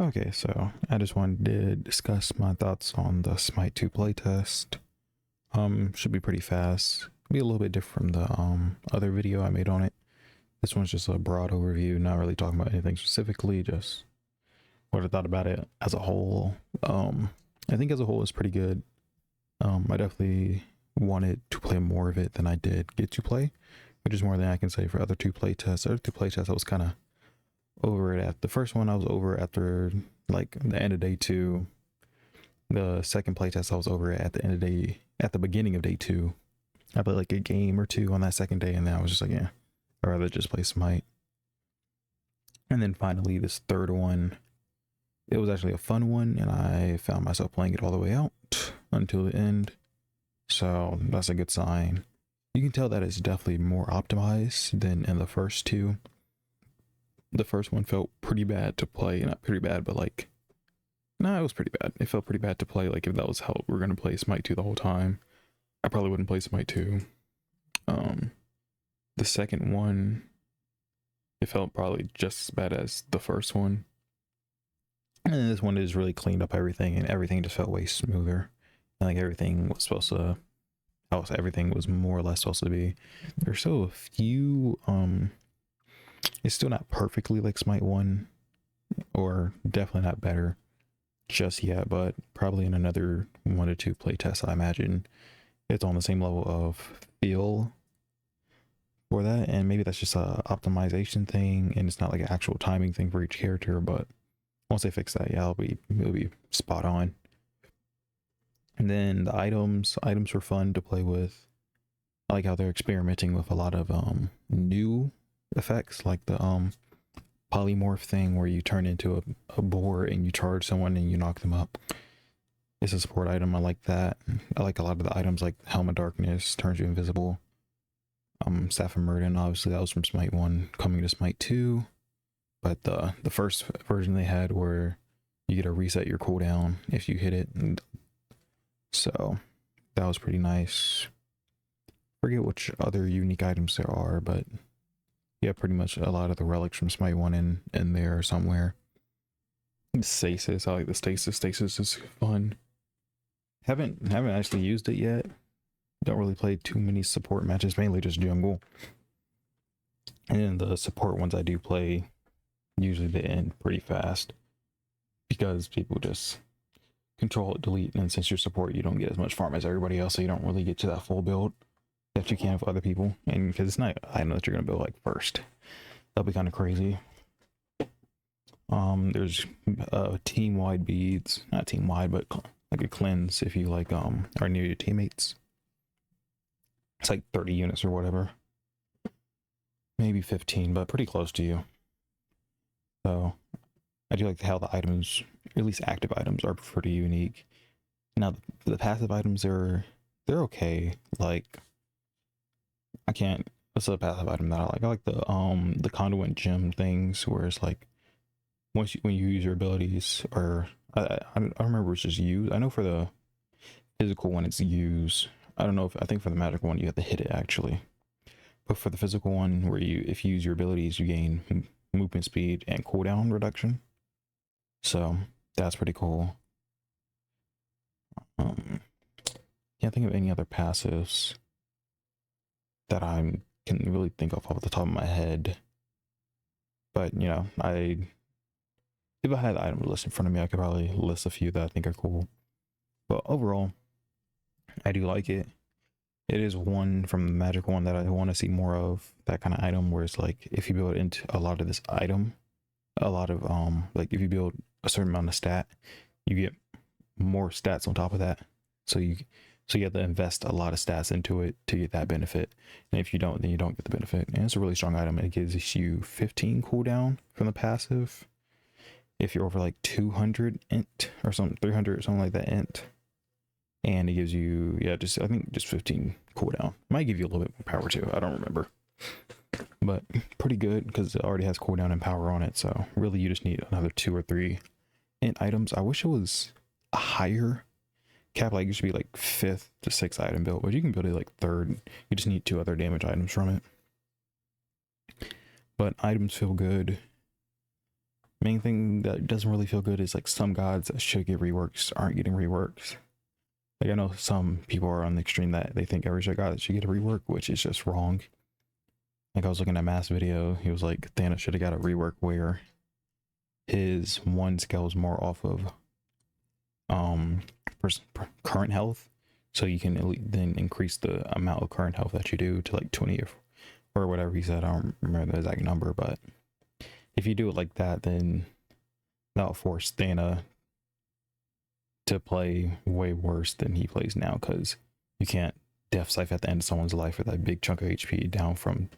Okay, so I just wanted to discuss my thoughts on the Smite 2 playtest. Should be pretty fast. Be a little bit different from the other video I made on it. This one's just a broad overview, not really talking about anything specifically, just what I thought about it as a whole. I think as a whole it's pretty good. I definitely wanted to play more of it than I did get to play, which is more than I can say for other two playtests. Other two playtests I was kind of over it at the first one. I was over after like the end of day two. The second playtest I was over it at the end of day, at the beginning of day two. I played like a game or two on that second day, and then I was just like, yeah, I'd rather just play Smite. And then finally this third one, it was actually a fun one, and I found myself playing it all the way out until the end. So that's a good sign. You can tell that it's definitely more optimized than in the first two. The first one felt pretty bad to play. Not pretty bad, but like, no, it was pretty bad. It felt pretty bad to play. Like if that was how we're gonna play Smite 2 the whole time, I probably wouldn't play Smite 2. The second one, it felt probably just as bad as the first one. And then this one is really cleaned up everything, and everything just felt way smoother. And like everything was supposed to, how everything was more or less supposed to be. There's still a few, it's still not perfectly like Smite 1, or definitely not better just yet, but probably in another 1 to 2 playtests, I imagine it's on the same level of feel for that. And maybe that's just a optimization thing, and it's not like an actual timing thing for each character, but once they fix that, yeah, it'll be spot on. And then the items were fun to play with. I like how they're experimenting with a lot of new effects, like the polymorph thing where you turn into a boar and you charge someone and you knock them up. It's a support item. I like that. I like a lot of the items, like Helm of Darkness turns you invisible. Staff of Murden, obviously that was from Smite 1 coming to Smite 2. But the first version they had where you get to reset your cooldown if you hit it. And so that was pretty nice. Forget which other unique items there are, but yeah, pretty much a lot of the relics from Smite 1 in there somewhere. Stasis, I like the stasis. Stasis is fun. Haven't actually used it yet. Don't really play too many support matches, mainly just jungle. And the support ones I do play, usually they end pretty fast because people just control delete, and since you're support you don't get as much farm as everybody else, so you don't really get to that full build that you can with other people. And because it's not I know that you're gonna build like first, that'll be kind of crazy. There's team-wide beads, not team-wide, but like a cleanse if you like are near your teammates. It's like 30 units or whatever, maybe 15, but pretty close to you. So I do like how the items, at least active items, are pretty unique. Now the passive items they're okay. Like I can't. What's a passive item that I like? I like the conduit gem things, where it's like once when you use your abilities, or I don't remember it's just use. I know for the physical one it's use. I don't know if I think for the magic one you have to hit it actually, but for the physical one where if you use your abilities you gain movement speed and cooldown reduction. So that's pretty cool. Can't think of any other passives that I can really think of off the top of my head. But you know, if I had the item list in front of me, I could probably list a few that I think are cool. But overall, I do like it. It is one from the magic one that I want to see more of, that kind of item where it's like if you build into a lot of this item, a lot of like if you build a certain amount of stat, you get more stats on top of that. So you have to invest a lot of stats into it to get that benefit. And if you don't, then you don't get the benefit. And it's a really strong item. It gives you 15 cooldown from the passive if you're over like 200 int or something, 300 or something like that int. And it gives you, yeah, I think just 15 cooldown. Might give you a little bit more power too, I don't remember. But pretty good because it already has cooldown and power on it. So really you just need another 2 or 3 int items. I wish it was a higher cap, like it should be like 5th to 6th item build, but you can build it like 3rd. You just need 2 other damage items from it. But items feel good. Main thing that doesn't really feel good is like some gods that should get reworks aren't getting reworks. Like I know some people are on the extreme that they think every god should get a rework, which is just wrong. Like I was looking at Matt's video, he was like Thanos should have got a rework where his one scales more off of current health, so you can then increase the amount of current health that you do to like 20 or whatever he said. I don't remember the exact number, but if you do it like that, then that'll force Thana to play way worse than he plays now, because you can't Death Scythe at the end of someone's life with that big chunk of HP down from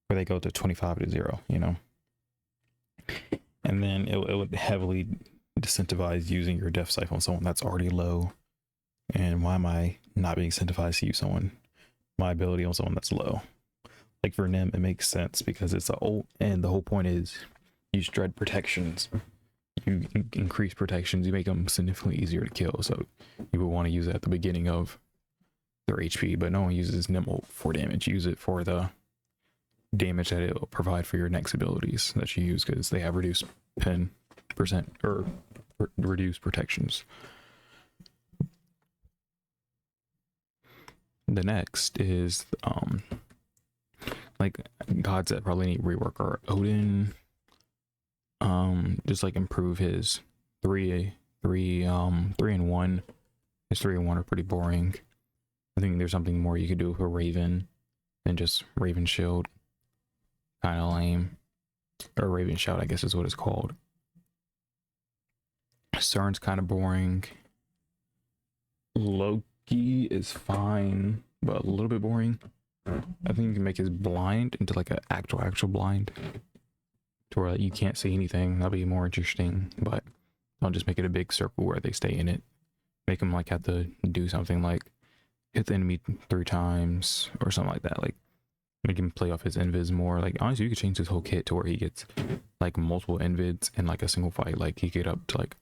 where they go to 25 to 0, you know? And then it would heavily disincentivize using your Death Scythe on someone that's already low. And why am I not being incentivized to use my ability on someone that's low? Like for Nim, it makes sense because it's an ult, and the whole point is you dread protections. You increase protections, you make them significantly easier to kill. So you would want to use it at the beginning of their HP, but no one uses Nim ult for damage. Use it for the damage that it will provide for your next abilities that you use, because they have reduced pen percent or reduced protections. The next is like gods that probably need rework are Odin. Just like improve his 3 and 1. His 3 and 1 are pretty boring. I think there's something more you could do with a Raven than just Raven Shield. Kind of lame. Or Raven Shout, I guess is what it's called. CERN's kind of boring. Loki is fine, but a little bit boring. I think you can make his blind into like an actual blind, to where you can't see anything. That'll be more interesting, but don't just make it a big circle where they stay in it. Make them like have to do something like hit the enemy 3 times or something like that. Like make him play off his invis more. Like honestly, you could change his whole kit to where he gets like multiple invids in like a single fight. Like he get up to like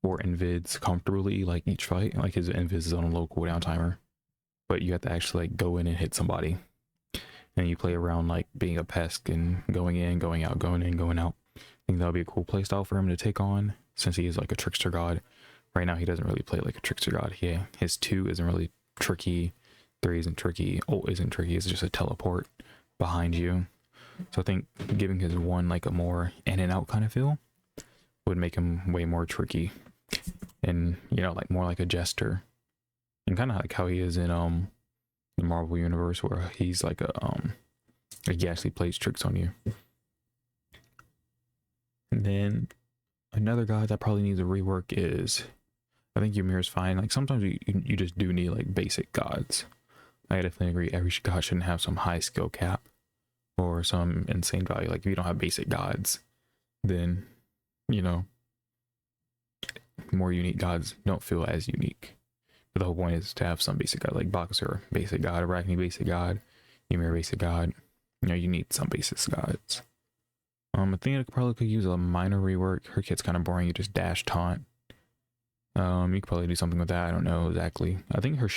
4 invids comfortably, like each fight. Like his invis is on a low cooldown timer, but you have to actually like go in and hit somebody, and you play around like being a pest and going in, going out, going in, going out. I think that would be a cool play style for him to take on, since he is like a trickster god. Right now he doesn't really play like a trickster god. His 2 isn't really tricky, 3 isn't tricky, ult isn't tricky. It's just a teleport behind you. So I think giving his 1 like a more in and out kind of feel would make him way more tricky, and you know, like more like a jester, and kind of like how he is in the Marvel universe, where he's like he actually plays tricks on you. And then another guy that probably needs a rework is, I think Ymir's fine. Like sometimes you just do need like basic gods. I definitely agree. Every god shouldn't have some high skill cap or some insane value. Like if you don't have basic gods, then you know, more unique gods don't feel as unique. But the whole point is to have some basic god, like Boxer basic god, Arachne basic god, Ymir basic god. You know, you need some basic gods. I think it probably could use a minor rework. Her kit's kind of boring. You just dash taunt. You could probably do something with that. I don't know exactly. I think her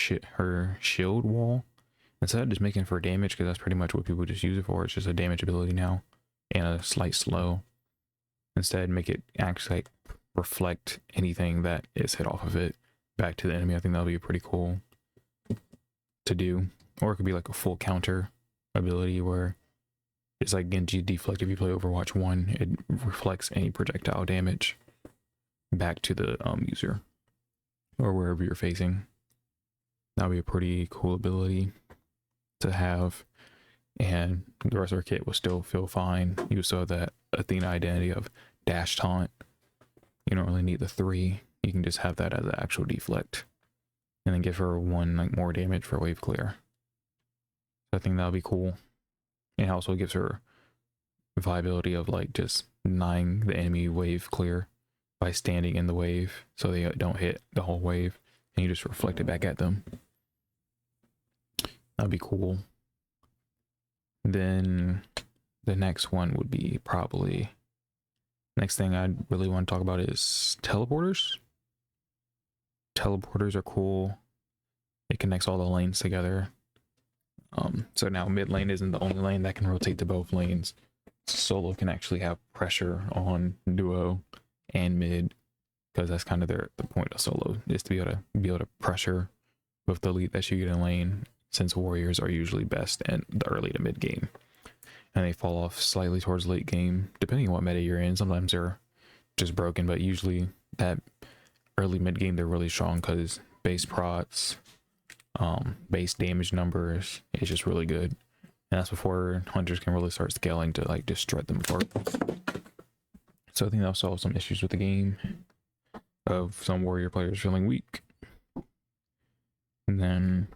shield wall, instead of just making it for damage, because that's pretty much what people just use it for. It's just a damage ability now and a slight slow. Instead, make it actually like reflect anything that is hit off of it back to the enemy. I think that'll be pretty cool to do. Or it could be like a full counter ability where it's like Genji deflect. If you play Overwatch 1, it reflects any projectile damage back to the user or wherever you're facing. That'll be a pretty cool ability to have, and the rest of our kit will still feel fine. You still have that Athena identity of dash taunt. You don't really need the 3. You can just have that as an actual deflect, and then give her 1 like more damage for wave clear. So I think that'll be cool. It also gives her viability of like just denying the enemy wave clear by standing in the wave, so they don't hit the whole wave, and you just reflect it back at them. That'd be cool. Then the next one would be probably, next thing I really want to talk about is teleporters. Teleporters are cool. It connects all the lanes together. So now mid lane isn't the only lane that can rotate to both lanes. solo can actually have pressure on duo and mid, because that's kind of the point of solo, is to be able to pressure with the lead that you get in lane, since warriors are usually best in the early to mid game, and they fall off slightly towards late game depending on what meta you're in. Sometimes they're just broken, but usually that early mid game they're really strong because base procs, base damage numbers is just really good, and that's before hunters can really start scaling to like just shred them apart. So I think that'll solve some issues with the game of some warrior players feeling weak. And then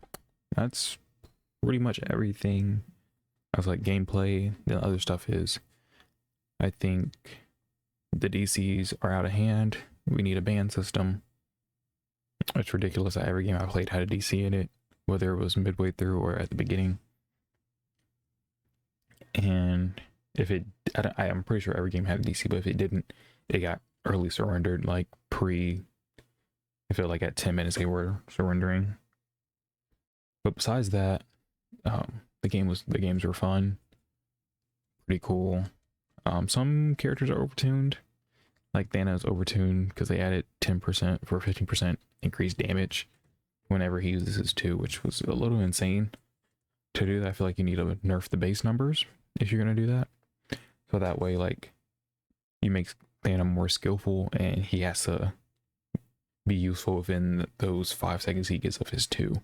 that's pretty much everything of like gameplay. The other stuff is, I think the DCs are out of hand. We need a ban system. It's ridiculous that every game I played had a DC in it, whether it was midway through or at the beginning. And if it, I'm pretty sure every game had a DC, but if it didn't, it got early surrendered, like I feel like at 10 minutes they were surrendering. But besides that, the games were fun, pretty cool. Some characters are overtuned, like Thana is overtuned because they added 10% for 15% increased damage whenever he uses his 2, which was a little insane to do that. I feel like you need to nerf the base numbers if you're gonna do that, so that way like you make Thana more skillful and he has to be useful within those 5 seconds he gets of his 2,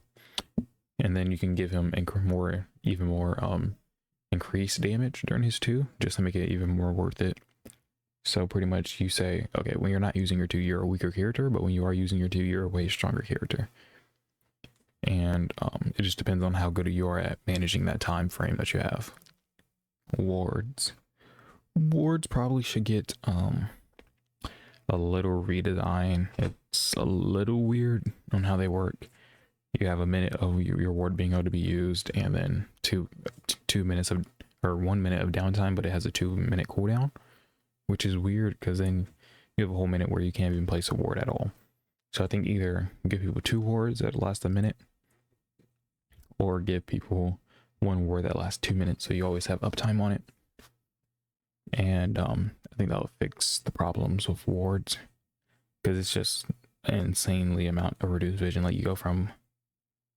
and then you can give him even more increased damage during his 2 just to make it even more worth it. So pretty much you say, okay, when you're not using your 2, you're a weaker character, but when you are using your 2, you're a way stronger character. And it just depends on how good you are at managing that time frame that you have. Wards probably should get a little redesign. It's a little weird on how they work. You have a minute of your ward being able to be used, and then 2 minutes of, or 1 minute of downtime, but it has a 2-minute cooldown, which is weird because then you have a whole minute where you can't even place a ward at all. So I think either give people 2 wards that last a minute, or give people 1 ward that lasts 2 minutes, so you always have uptime on it. And I think that'll fix the problems with wards, because it's just an insanely amount of reduced vision. Like you go from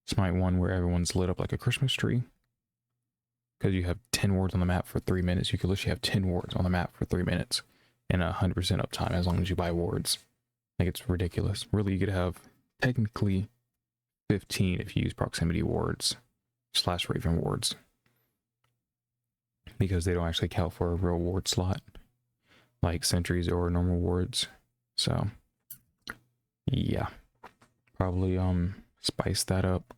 Smite 1 where everyone's lit up like a Christmas tree, because you have 10 wards on the map for 3 minutes. You could literally have 10 wards on the map for 3 minutes and 100% uptime as long as you buy wards. Like, it's ridiculous. Really, you could have technically 15 if you use proximity wards / Raven wards, because they don't actually count for a real ward slot like sentries or normal wards. So yeah, probably spice that up,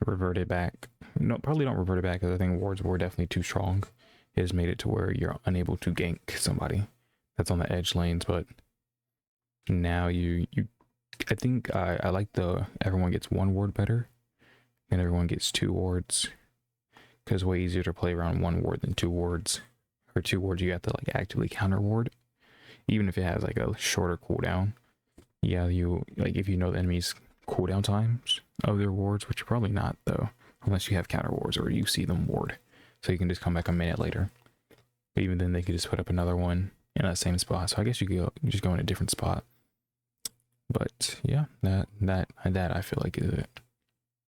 revert it back. No, probably don't revert it back, because I think wards were definitely too strong. It has made it to where you're unable to gank somebody that's on the edge lanes. But now I think I like the everyone gets 1 ward better and everyone gets 2 wards, because it's way easier to play around 1 ward than 2 wards. Or 2 wards you have to like actively counter ward, even if it has like a shorter cooldown. Yeah, you like, if you know the enemy's cooldown times of their wards, which you're probably not though, unless you have counter wards or you see them ward, so you can just come back a minute later. But even then they could just put up another one in that same spot, so I guess you just go in a different spot. But yeah, that I feel like is it.